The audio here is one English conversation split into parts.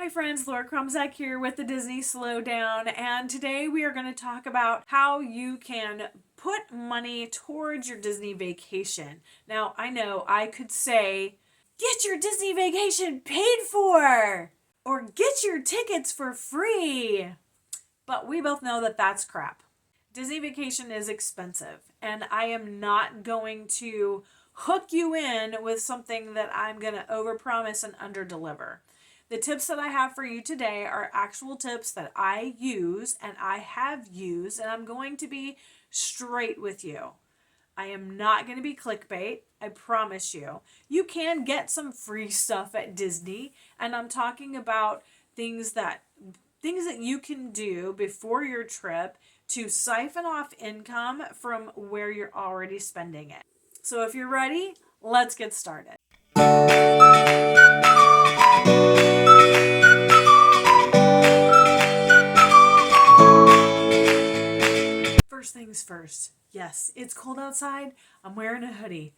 my friends, Laura Krumzak here with the Disney Slowdown, and today we are going to talk about how you can put money towards your Disney vacation. Now, I know I could say, get your Disney vacation paid for, or get your tickets for free, but we both know that that's crap. Disney vacation is expensive, and I am not going to hook you in with something that I'm going to overpromise and underdeliver. The tips that I have for you today are actual tips that I use and I have used, and I'm going to be straight with you. I am not going to be clickbait, I promise you. You can get some free stuff at Disney, and I'm talking about things that you can do before your trip to siphon off income from where you're already spending it. So if you're ready, let's get started. First things first. Yes, it's cold outside. I'm wearing a hoodie.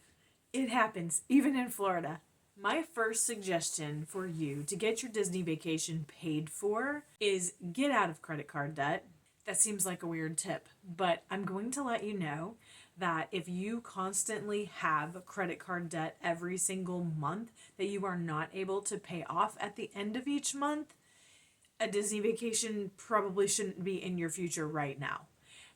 It happens, even in Florida. My first suggestion for you to get your Disney vacation paid for is get out of credit card debt. That seems like a weird tip, but I'm going to let you know that if you constantly have credit card debt every single month that you are not able to pay off at the end of each month, a Disney vacation probably shouldn't be in your future right now.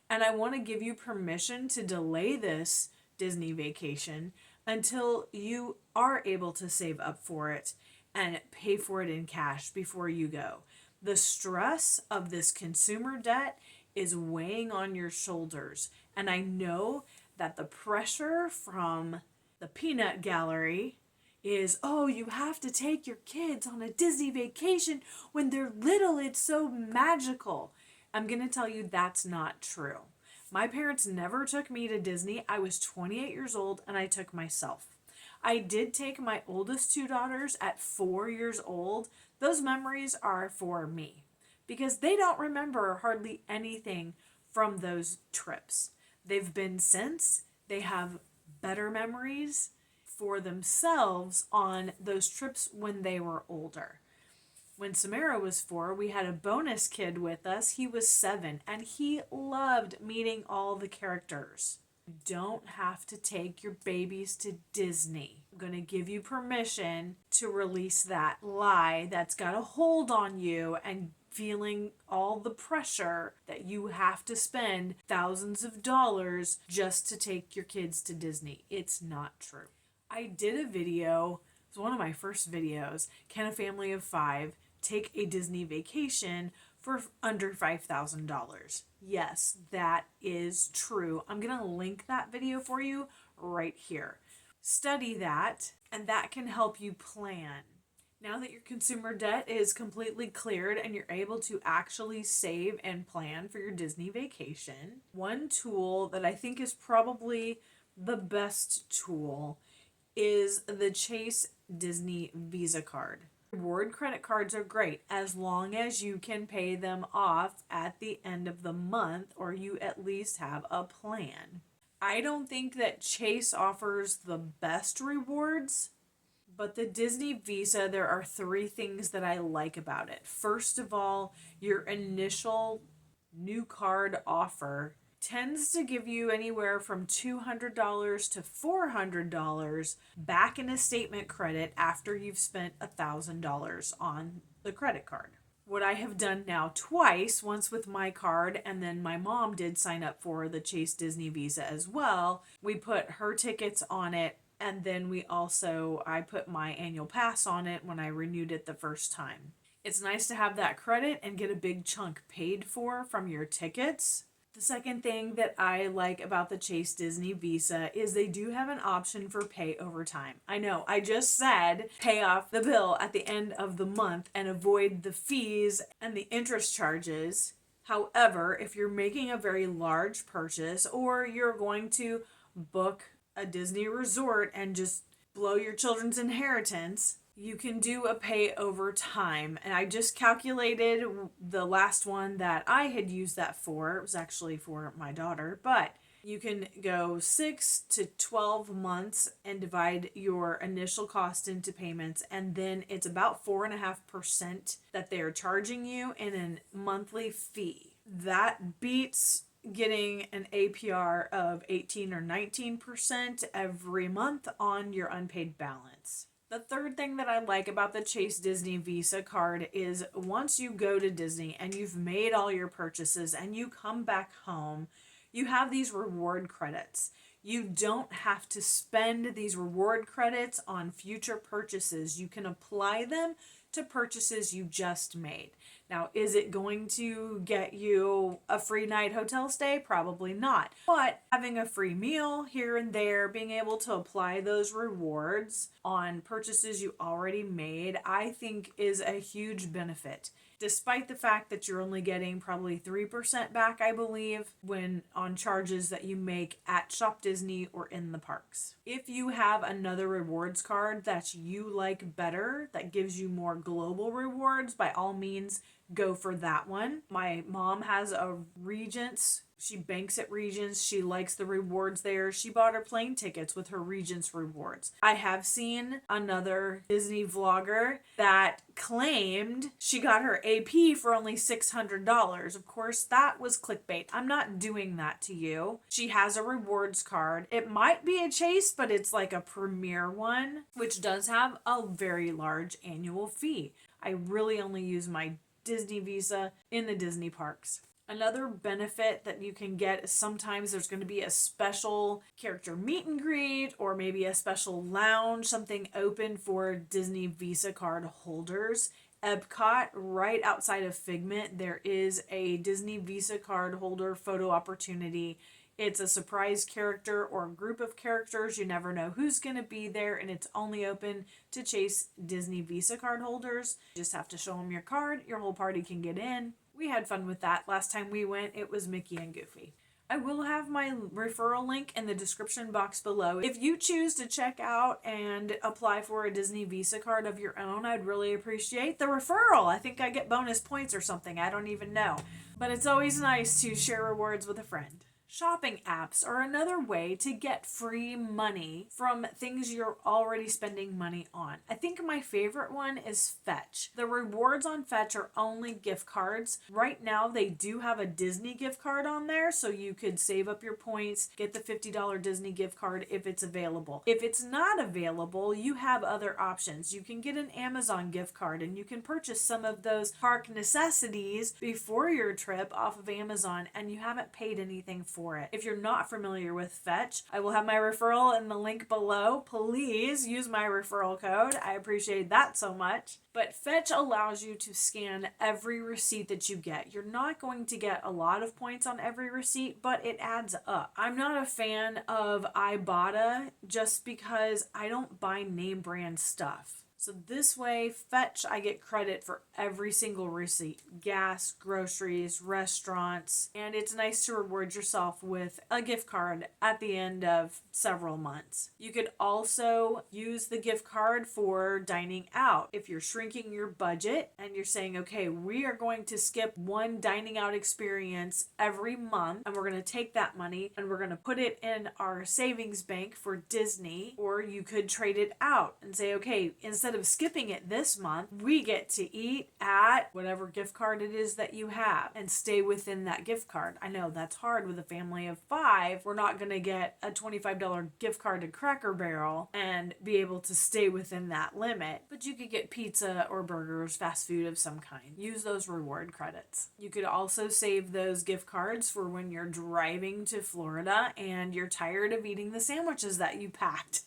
And I want to give you permission to delay this Disney vacation until you are able to save up for it and pay for it in cash before you go. The stress of this consumer debt is weighing on your shoulders. And I know that the pressure from the peanut gallery is, oh, you have to take your kids on a Disney vacation when they're little. It's so magical. I'm going to tell you that's not true. My parents never took me to Disney. I was 28 years old and I took myself. I did take my oldest two daughters at 4 years old. Those memories are for me because they don't remember hardly anything from those trips. They've been since. They have better memories for themselves on those trips when they were older. When Samara was 4, we had a bonus kid with us. He was 7, and he loved meeting all the characters. You don't have to take your babies to Disney. I'm going to give you permission to release that lie that's got a hold on you and feeling all the pressure that you have to spend thousands of dollars just to take your kids to Disney. It's not true. I did a video, it was one of my first videos, Can a Family of 5 Take a Disney Vacation for under $5,000? Yes, that is true. I'm going to link that video for you right here. Study that, and that can help you plan. Now that your consumer debt is completely cleared and you're able to actually save and plan for your Disney vacation, one tool that I think is probably the best tool is the Chase Disney Visa card. Reward credit cards are great as long as you can pay them off at the end of the month or you at least have a plan. I don't think that Chase offers the best rewards, but the Disney Visa, there are 3 things that I like about it. First of all, your initial new card offer tends to give you anywhere from $200 to $400 back in a statement credit after you've spent $1,000 on the credit card. What I have done now twice, once with my card and then my mom did sign up for the Chase Disney Visa as well. We put her tickets on it and then I put my annual pass on it when I renewed it the first time. It's nice to have that credit and get a big chunk paid for from your tickets. The second thing that I like about the Chase Disney Visa is they do have an option for pay over time. I know, I just said pay off the bill at the end of the month and avoid the fees and the interest charges. However, if you're making a very large purchase or you're going to book a Disney resort and just blow your children's inheritance, you can do a pay over time. And I just calculated the last one that I had used that for. It was actually for my daughter, but You can go 6 to 12 months and divide your initial cost into payments, and then it's about 4.5% that they're charging you in a monthly fee. That beats getting an APR of 18 or 19% every month on your unpaid balance. The third thing that I like about the Chase Disney Visa card is once you go to Disney and you've made all your purchases and you come back home, you have these reward credits. You don't have to spend these reward credits on future purchases. You can apply them to purchases you just made. Now, is it going to get you a free night hotel stay? Probably not. But having a free meal here and there, being able to apply those rewards on purchases you already made, I think is a huge benefit. Despite the fact that you're only getting probably 3% back, I believe, when on charges that you make at Shop Disney or in the parks. If you have another rewards card that you like better, that gives you more global rewards, by all means, go for that one. My mom has a Regents. She banks at Regents. She likes the rewards there. She bought her plane tickets with her Regents rewards. I have seen another Disney vlogger that claimed she got her AP for only $600. Of course, that was clickbait. I'm not doing that to you. She has a rewards card. It might be a Chase, but it's like a premier one, which does have a very large annual fee. I really only use my Disney Visa in the Disney parks. Another benefit that you can get is sometimes there's going to be a special character meet and greet or maybe a special lounge, something open for Disney Visa card holders. Epcot, right outside of Figment, there is a Disney Visa card holder photo opportunity. It's a surprise character or a group of characters. You never know who's going to be there, and it's only open to Chase Disney Visa card holders. You just have to show them your card. Your whole party can get in. We had fun with that. Last time we went, it was Mickey and Goofy. I will have my referral link in the description box below. If you choose to check out and apply for a Disney Visa card of your own, I'd really appreciate the referral. I think I get bonus points or something. I don't even know. But it's always nice to share rewards with a friend. Shopping apps are another way to get free money from things you're already spending money on. I think my favorite one is Fetch. The rewards on Fetch are only gift cards. Right now, they do have a Disney gift card on there, so you could save up your points, get the $50 Disney gift card if it's available. If it's not available, you have other options. You can get an Amazon gift card, and you can purchase some of those park necessities before your trip off of Amazon, and you haven't paid anything for it. If you're not familiar with Fetch, I will have my referral in the link below. Please use my referral code. I appreciate that so much. But Fetch allows you to scan every receipt that you get. You're not going to get a lot of points on every receipt, but it adds up. I'm not a fan of Ibotta just because I don't buy name brand stuff. So this way, Fetch, I get credit for every single receipt. Gas, groceries, restaurants, and it's nice to reward yourself with a gift card at the end of several months. You could also use the gift card for dining out. If you're shrinking your budget and you're saying, okay, we are going to skip one dining out experience every month, and we're going to take that money and we're going to put it in our savings bank for Disney, or you could trade it out and say, okay, instead of skipping it this month, we get to eat at whatever gift card it is that you have and stay within that gift card. I know that's hard with a family of 5. We're not going to get a $25 gift card to Cracker Barrel and be able to stay within that limit, but you could get pizza or burgers, fast food of some kind. Use those reward credits. You could also save those gift cards for when you're driving to Florida and you're tired of eating the sandwiches that you packed.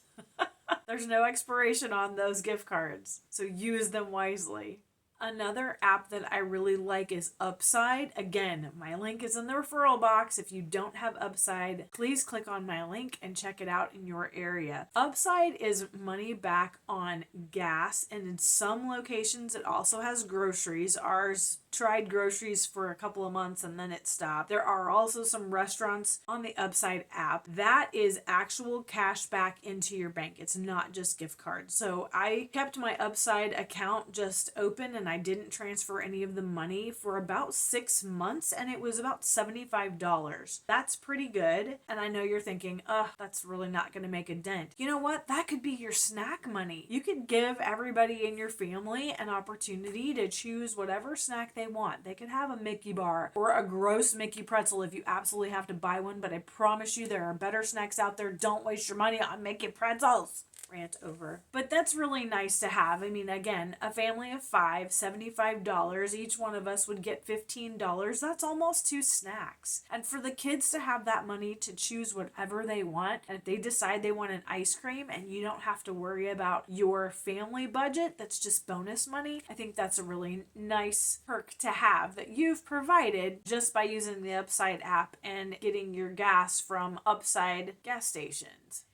There's no expiration on those gift cards, so use them wisely. Another app that I really like is Upside. Again, my link is in the referral box. If you don't have Upside, please click on my link and check it out in your area. Upside is money back on gas, and in some locations it also has groceries. Ours tried groceries for a couple of months and then it stopped. There are also some restaurants on the Upside app. That is actual cash back into your bank. It's not just gift cards. So I kept my Upside account just open and I didn't transfer any of the money for about 6 months, and it was about $75. That's pretty good. And I know you're thinking, that's really not going to make a dent. You know what? That could be your snack money. You could give everybody in your family an opportunity to choose whatever snack they want. They could have a Mickey bar or a gross Mickey pretzel if you absolutely have to buy one, but I promise you there are better snacks out there. Don't waste your money on Mickey pretzels. Rant over. But that's really nice to have. I mean, again, a family of 5, $75, each one of us would get $15. That's almost 2 snacks. And for the kids to have that money to choose whatever they want, and if they decide they want an ice cream and you don't have to worry about your family budget, that's just bonus money, I think that's a really nice perk to have that you've provided just by using the Upside app and getting your gas from Upside gas stations.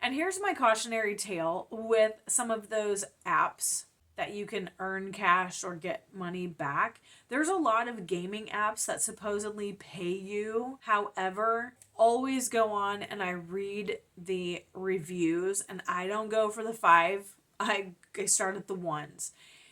And here's my cautionary tale with some of those apps that you can earn cash or get money back. There's a lot of gaming apps that supposedly pay you. However, always go on and I read the reviews, and I don't go for the 5. I start at the 1s.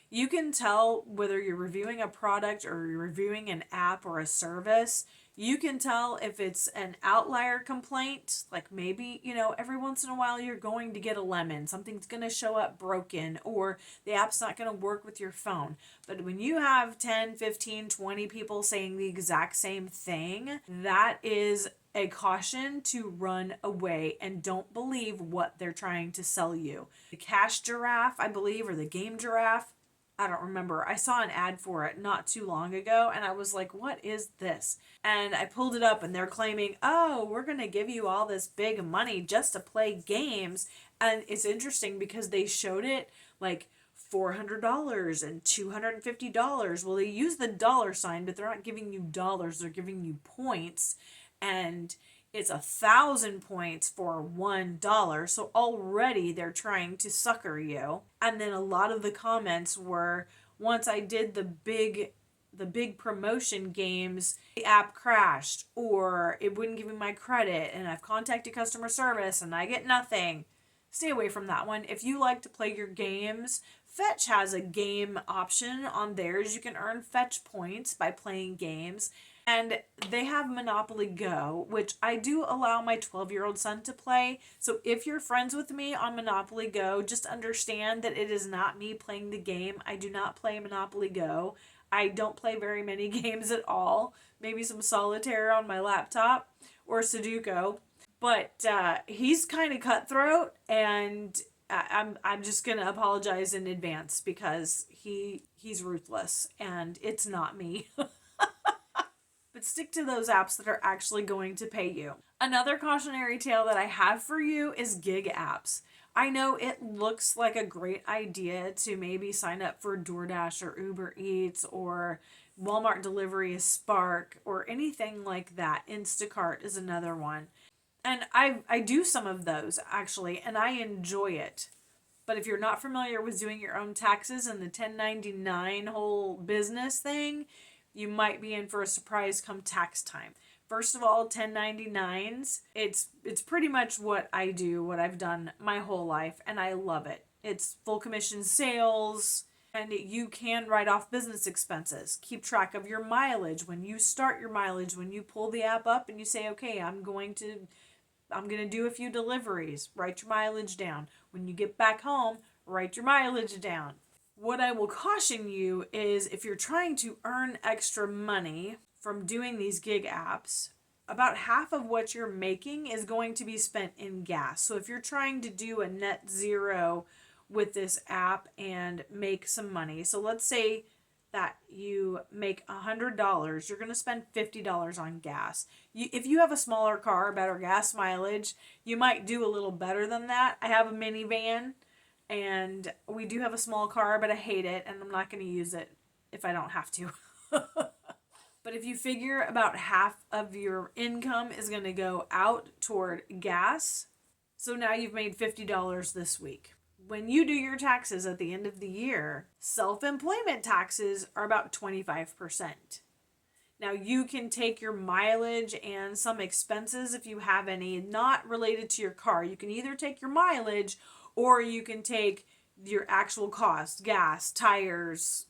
You can tell whether you're reviewing a product or you're reviewing an app or a service. You can tell if it's an outlier complaint, like maybe, every once in a while you're going to get a lemon. Something's going to show up broken, or the app's not going to work with your phone. But when you have 10, 15, 20 people saying the exact same thing, that is a caution to run away and don't believe what they're trying to sell you. The Cash Giraffe, I believe, or the Game Giraffe, I don't remember. I saw an ad for it not too long ago, and I was like, what is this? And I pulled it up, and they're claiming, we're going to give you all this big money just to play games. And it's interesting because they showed it like $400 and $250. Well, they use the dollar sign, but they're not giving you dollars. They're giving you points. And it's 1,000 points for $1. So already they're trying to sucker you. And then a lot of the comments were, once I did the big promotion games, the app crashed, or it wouldn't give me my credit, and I've contacted customer service and I get nothing. Stay away from that one. If you like to play your games, Fetch has a game option on theirs. You can earn Fetch points by playing games. And they have Monopoly Go, which I do allow my 12-year-old son to play. So if you're friends with me on Monopoly Go, just understand that it is not me playing the game. I do not play Monopoly Go. I don't play very many games at all. Maybe some solitaire on my laptop or Sudoku. But he's kind of cutthroat, and I'm just going to apologize in advance because he's ruthless, and it's not me. But stick to those apps that are actually going to pay you. Another cautionary tale that I have for you is gig apps. I know it looks like a great idea to maybe sign up for DoorDash or Uber Eats or Walmart Delivery, Spark, or anything like that. Instacart is another one. And I do some of those, actually, and I enjoy it. But if you're not familiar with doing your own taxes and the 1099 whole business thing, you might be in for a surprise come tax time. First of all, 1099s, it's pretty much what I do, what I've done my whole life, and I love it. It's full commission sales, and you can write off business expenses. Keep track of your mileage. When you start your mileage, when you pull the app up and you say, okay, I'm going to do a few deliveries, write your mileage down. When you get back home, write your mileage down. What I will caution you is if you're trying to earn extra money from doing these gig apps, about half of what you're making is going to be spent in gas. So if you're trying to do a net zero with this app and make some money, so let's say that you make $100, you're going to spend $50 on gas. If you have a smaller car, better gas mileage, you might do a little better than that. I have a minivan, and we do have a small car, but I hate it, and I'm not going to use it if I don't have to. But if you figure about half of your income is going to go out toward gas, so now you've made $50 this week. When you do your taxes at the end of the year, self-employment taxes are about 25%. Now you can take your mileage and some expenses if you have any not related to your car. You can either take your mileage or you can take your actual cost, gas, tires,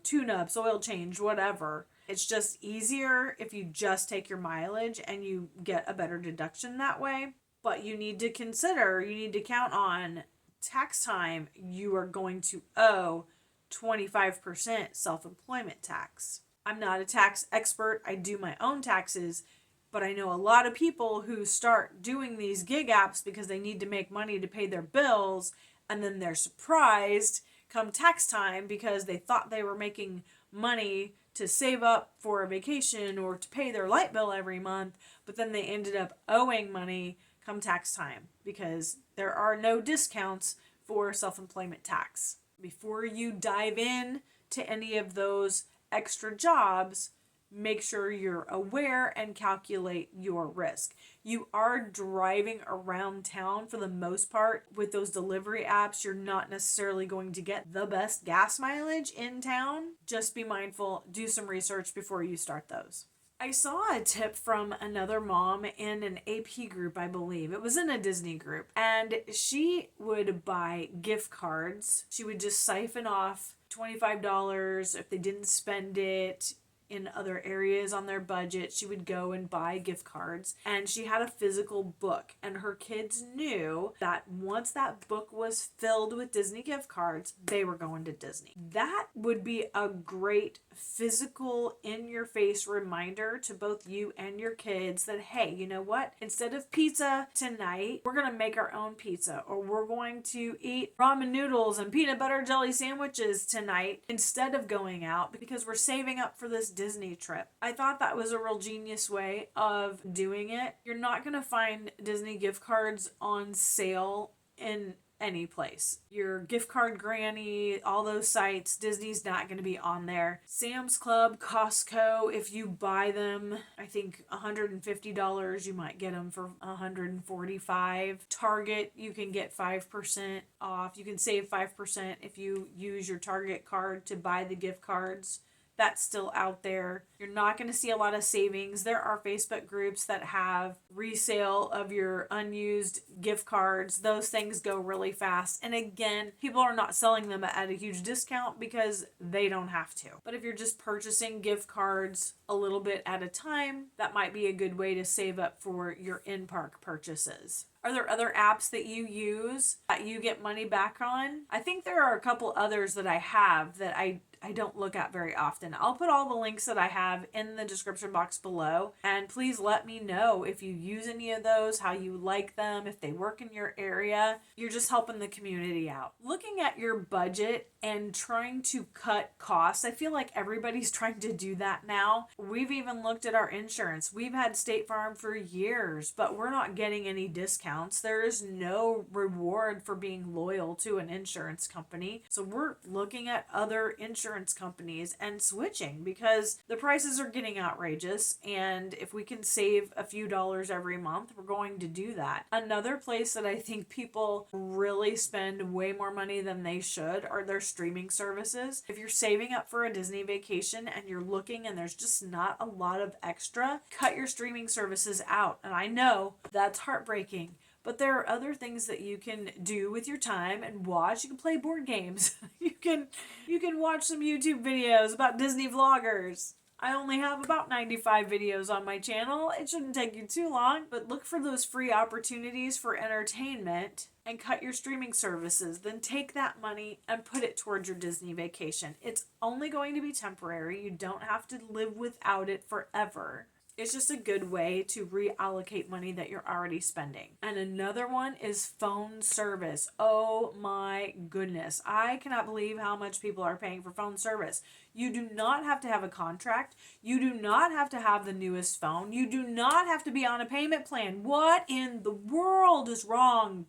tune-ups, oil change, whatever. It's just easier if you just take your mileage and you get a better deduction that way. But you need to count on tax time. You are going to owe 25% self-employment tax. I'm not a tax expert. I do my own taxes, but I know a lot of people who start doing these gig apps because they need to make money to pay their bills, and then they're surprised come tax time because they thought they were making money to save up for a vacation or to pay their light bill every month, but then they ended up owing money come tax time because there are no discounts for self-employment tax. Before you dive in to any of those extra jobs, make sure you're aware and calculate your risk. You are driving around town for the most part with those delivery apps. You're not necessarily going to get the best gas mileage in town. Just be mindful, do some research before you start those. I saw a tip from another mom in an AP group, I believe. It was in a Disney group. And she would buy gift cards. She would just siphon off $25 if they didn't spend it in other areas on their budget. She would go and buy gift cards, and she had a physical book, and her kids knew that once that book was filled with Disney gift cards, they were going to Disney. That would be a great physical in-your-face reminder to both you and your kids that, hey, you know what? Instead of pizza tonight, we're going to make our own pizza, or we're going to eat ramen noodles and peanut butter jelly sandwiches tonight instead of going out because we're saving up for this Disney trip. I thought that was a real genius way of doing it. You're not going to find Disney gift cards on sale in any place. Your gift card granny, all those sites, Disney's not going to be on there. Sam's Club, Costco, if you buy them, I think $150, you might get them for $145. Target, you can get 5% off. You can save 5% if you use your Target card to buy the gift cards. That's still out there. You're not going to see a lot of savings. There are Facebook groups that have resale of your unused gift cards. Those things go really fast. And again, people are not selling them at a huge discount because they don't have to. But if you're just purchasing gift cards a little bit at a time, that might be a good way to save up for your in-park purchases. Are there other apps that you use that you get money back on? I think there are a couple others that I have that I don't look at very often. I'll put all the links that I have in the description box below, and please let me know if you use any of those, how you like them, if they work in your area. You're just helping the community out. Looking at your budget and trying to cut costs, I feel like everybody's trying to do that now. We've even looked at our insurance. We've had State Farm for years, but we're not getting any discounts. There is no reward for being loyal to an insurance company. So we're looking at other insurance companies and switching because the prices are getting outrageous, and if we can save a few dollars every month, we're going to do that. Another place that I think people really spend way more money than they should are their streaming services. If you're saving up for a Disney vacation and you're looking and there's just not a lot of extra, cut your streaming services out. And I know that's heartbreaking, but there are other things that you can do with your time and watch. You can play board games. You can watch some YouTube videos about Disney vloggers. I only have about 95 videos on my channel. It shouldn't take you too long, but look for those free opportunities for entertainment and cut your streaming services. Then take that money and put it towards your Disney vacation. It's only going to be temporary. You don't have to live without it forever. It's just a good way to reallocate money that you're already spending. And another one is phone service. Oh my goodness. I cannot believe how much people are paying for phone service. You do not have to have a contract. You do not have to have the newest phone. You do not have to be on a payment plan. What in the world is wrong?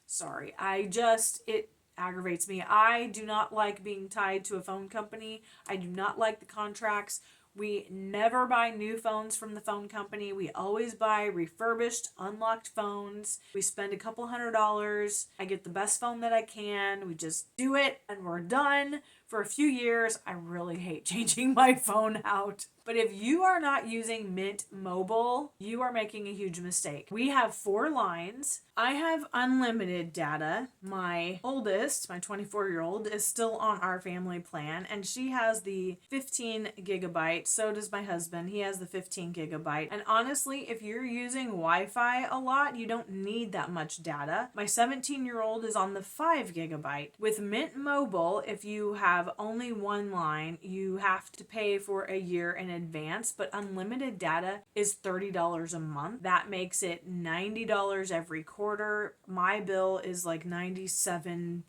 Sorry, it aggravates me. I do not like being tied to a phone company. I do not like the contracts. We never buy new phones from the phone company. We always buy refurbished, unlocked phones. We spend a couple $100. I get the best phone that I can. We just do it and we're done. For a few years, I really hate changing my phone out. But if you are not using Mint Mobile, you are making a huge mistake. We have 4 lines. I have unlimited data. My oldest, my 24-year-old, is still on our family plan, and she has the 15 gigabyte. So does my husband. He has the 15 gigabyte. And honestly, if you're using Wi-Fi a lot, you don't need that much data. My 17-year-old is on the 5 gigabyte. With Mint Mobile, if you have only one line, you have to pay for a year in advance, but unlimited data is $30 a month. That makes it $90 every quarter. My bill is like $97,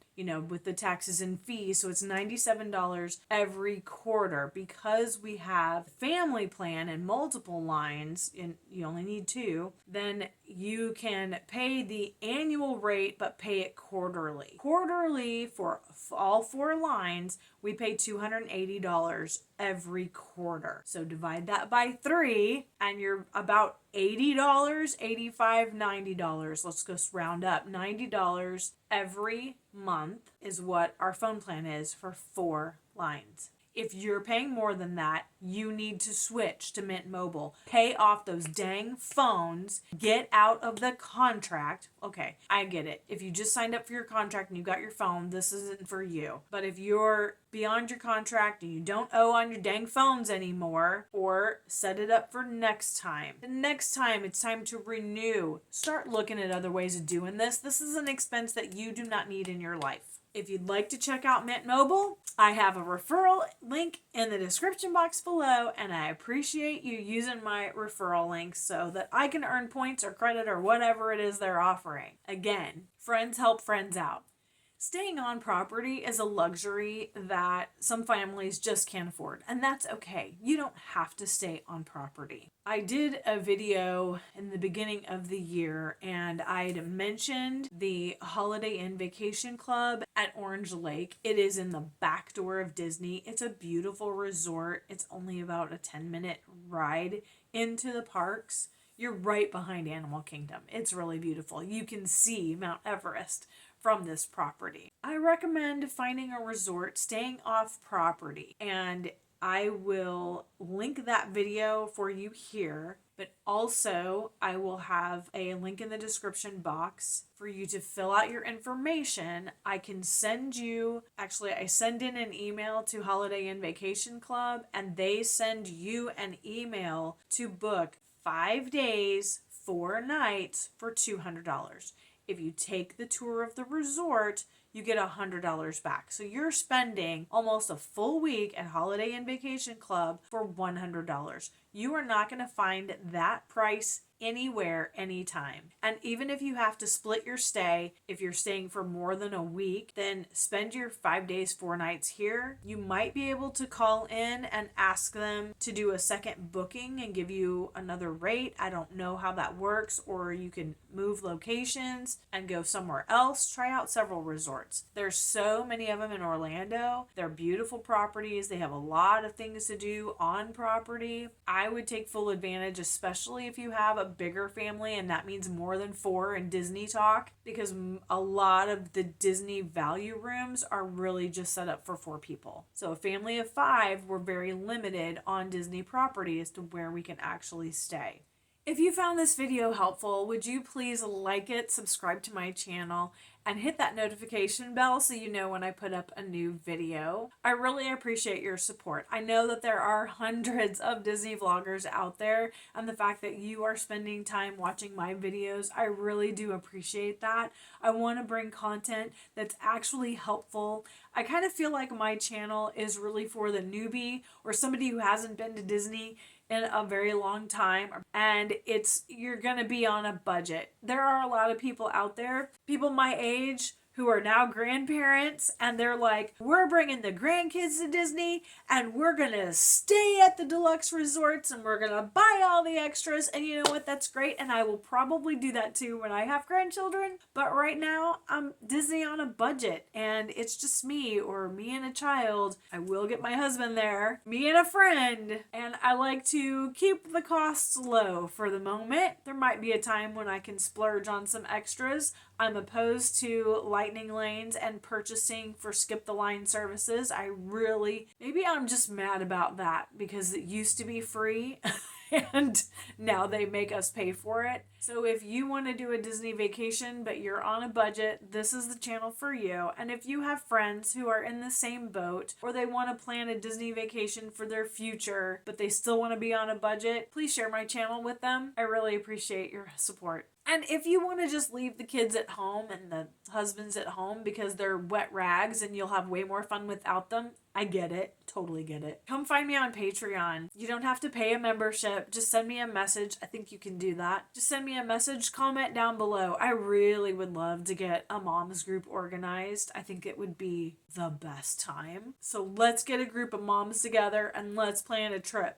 with the taxes and fees, so it's $97 every quarter. Because we have family plan and multiple lines, and you only need 2, then you can pay the annual rate but pay it quarterly. Quarterly for all 4 lines, we pay $280 every quarter. So divide that by 3 and you're about $80, $85, $90. Let's just round up. $90 every month is what our phone plan is for 4 lines. If you're paying more than that, you need to switch to Mint Mobile. Pay off those dang phones. Get out of the contract. Okay, I get it. If you just signed up for your contract and you got your phone, this isn't for you. But if you're beyond your contract and you don't owe on your dang phones anymore, or set it up for next time. The next time it's time to renew, start looking at other ways of doing this. This is an expense that you do not need in your life. If you'd like to check out Mint Mobile, I have a referral link in the description box below, and I appreciate you using my referral link so that I can earn points or credit or whatever it is they're offering. Again, friends help friends out. Staying on property is a luxury that some families just can't afford, and that's okay. You don't have to stay on property. I did a video in the beginning of the year, and I'd mentioned the Holiday Inn Vacation Club at Orange Lake. It is in the back door of Disney. It's a beautiful resort. It's only about a 10-minute ride into the parks. You're right behind Animal Kingdom. It's really beautiful. You can see Mount Everest from this property. I recommend finding a resort, staying off property, and I will link that video for you here, but also I will have a link in the description box for you to fill out your information. I can send you, I send in an email to Holiday Inn Vacation Club, and they send you an email to book 5 days, 4 nights for $200. If you take the tour of the resort, you get $100 back. So you're spending almost a full week at Holiday Inn Vacation Club for $100. You are not going to find that price anywhere, anytime. And even if you have to split your stay, if you're staying for more than a week, then spend your 5 days, 4 nights here. You might be able to call in and ask them to do a second booking and give you another rate. I don't know how that works, or you can move locations and go somewhere else. Try out several resorts. There's so many of them in Orlando. They're beautiful properties. They have a lot of things to do on property. I would take full advantage, especially if you have a bigger family, and that means more than 4 in Disney talk, because a lot of the Disney value rooms are really just set up for 4 people. So a family of 5, we're very limited on Disney property as to where we can actually stay. If you found this video helpful, would you please like it, subscribe to my channel, and hit that notification bell so you know when I put up a new video. I really appreciate your support. I know that there are hundreds of Disney vloggers out there, and the fact that you are spending time watching my videos, I really do appreciate that. I want to bring content that's actually helpful. I kind of feel like my channel is really for the newbie or somebody who hasn't been to Disney in a very long time, and you're gonna be on a budget. There are a lot of people out there, people my age, who are now grandparents, and they're like, we're bringing the grandkids to Disney, and we're gonna stay at the deluxe resorts, and we're gonna buy all the extras. And you know what? That's great, and I will probably do that too when I have grandchildren. But right now, I'm Disney on a budget, and it's just me or me and a child. I will get my husband there, me and a friend, and I like to keep the costs low for the moment. There might be a time when I can splurge on some extras. I'm opposed to lightning lanes and purchasing for skip the line services. Maybe I'm just mad about that because it used to be free and now they make us pay for it. So if you want to do a Disney vacation but you're on a budget, this is the channel for you. And if you have friends who are in the same boat or they want to plan a Disney vacation for their future but they still want to be on a budget, please share my channel with them. I really appreciate your support. And if you want to just leave the kids at home and the husbands at home because they're wet rags and you'll have way more fun without them, I get it. Totally get it. Come find me on Patreon. You don't have to pay a membership. Just send me a message. I think you can do that. Just send me a message, comment down below. I really would love to get a moms group organized. I think it would be the best time. So let's get a group of moms together and let's plan a trip.